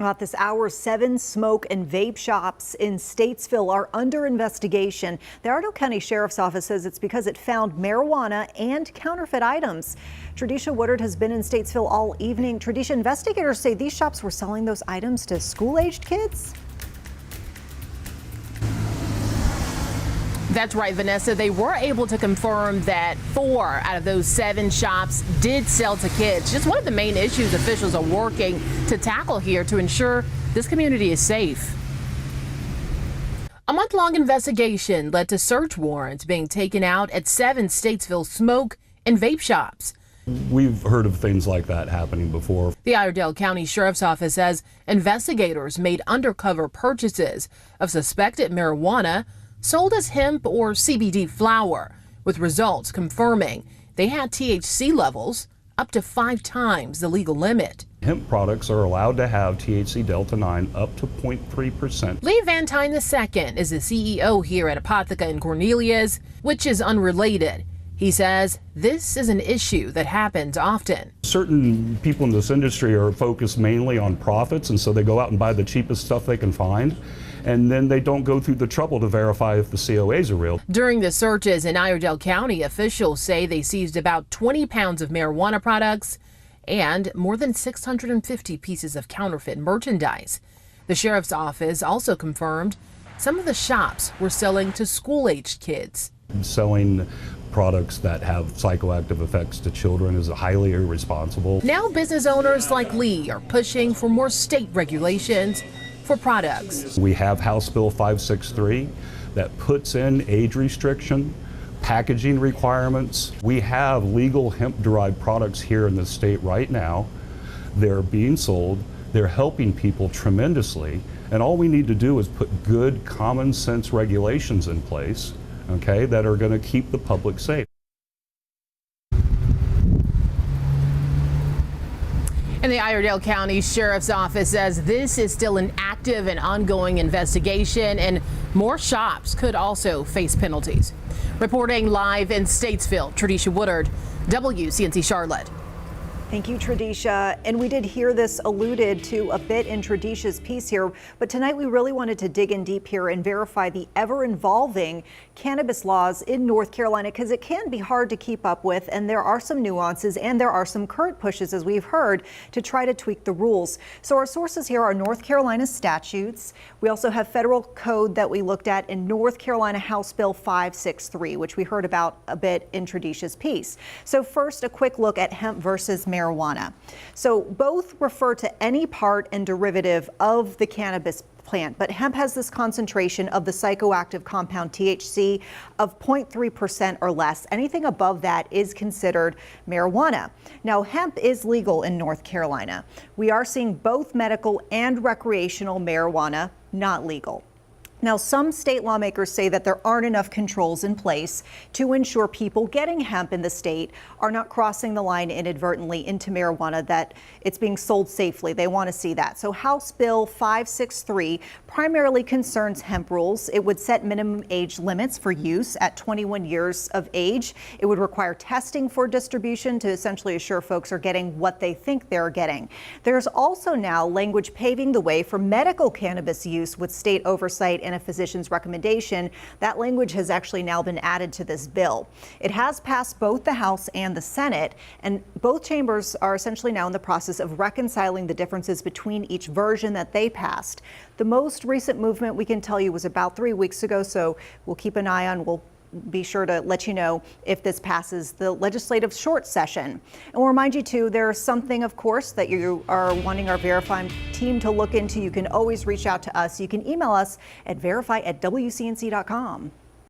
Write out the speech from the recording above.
About this hour, 7 smoke and vape shops in Statesville are under investigation. The Iredell County Sheriff's Office says it's because it found marijuana and counterfeit items. Tradisha Woodard has been in Statesville all evening. Tradisha, investigators say these shops were selling those items to school-aged kids. That's right, Vanessa. They were able to confirm that 4 out of those 7 shops did sell to kids. Just one of the main issues officials are working to tackle here to ensure this community is safe. A month-long investigation led to search warrants being taken out at 7 Statesville smoke and vape shops. We've heard of things like that happening before. The Iredell County Sheriff's Office says investigators made undercover purchases of suspected marijuana sold as hemp or CBD flower, with results confirming they had THC levels up to 5 times the legal limit. Hemp products are allowed to have THC Delta 9 up to 0.3%. Lee Van Tyne II is the CEO here at Apotheca in Cornelius, which is unrelated. He says this is an issue that happens often. Certain people in this industry are focused mainly on profits, and so they go out and buy the cheapest stuff they can find, and then they don't go through the trouble to verify if the COAs are real. During the searches in Iredell County, officials say they seized about 20 pounds of marijuana products and more than 650 pieces of counterfeit merchandise. The sheriff's office also confirmed some of the shops were selling to school-aged kids. Selling products that have psychoactive effects to children is highly irresponsible. Now business owners like Lee are pushing for more state regulations for products. We have House Bill 563 that puts in age restriction, packaging requirements. We have legal hemp-derived products here in the state right now. They're being sold. They're helping people tremendously. And all we need to do is put good common sense regulations in place, okay, that are going to keep the public safe. And the Iredell County Sheriff's Office says this is still an active and ongoing investigation, and more shops could also face penalties. Reporting live in Statesville, Tradisha Woodard, WCNC Charlotte. Thank you, Tradisha. And we did hear this alluded to a bit in Tradisha's piece here, but tonight we really wanted to dig in deep here and verify the ever-evolving cannabis laws in North Carolina, because it can be hard to keep up with, and there are some nuances and there are some current pushes, as we've heard, to try to tweak the rules. So our sources here are North Carolina statutes. We also have federal code that we looked at in North Carolina House Bill 563, which we heard about a bit in Tradisha's piece. So first, a quick look at hemp versus marijuana. So both refer to any part and derivative of the cannabis plant, but hemp has this concentration of the psychoactive compound THC of 0.3% or less. Anything above that is considered marijuana. Now, hemp is legal in North Carolina. We are seeing both medical and recreational marijuana not legal. Now, some state lawmakers say that there aren't enough controls in place to ensure people getting hemp in the state are not crossing the line inadvertently into marijuana, that it's being sold safely. They want to see that. So House Bill 563 primarily concerns hemp rules. It would set minimum age limits for use at 21 years of age. It would require testing for distribution to essentially assure folks are getting what they think they're getting. There's also now language paving the way for medical cannabis use with state oversight and a physician's recommendation. That language has actually now been added to this bill. It has passed both the House and the Senate, and both chambers are essentially now in the process of reconciling the differences between each version that they passed. The most recent movement, we can tell you, was about 3 weeks ago, so we'll keep an eye on. We'll be sure to let you know if this passes the legislative short session. And we'll remind you too, there's something, of course, that you are wanting our Verify team to look into. You can always reach out to us. You can email us at verify@wcnc.com.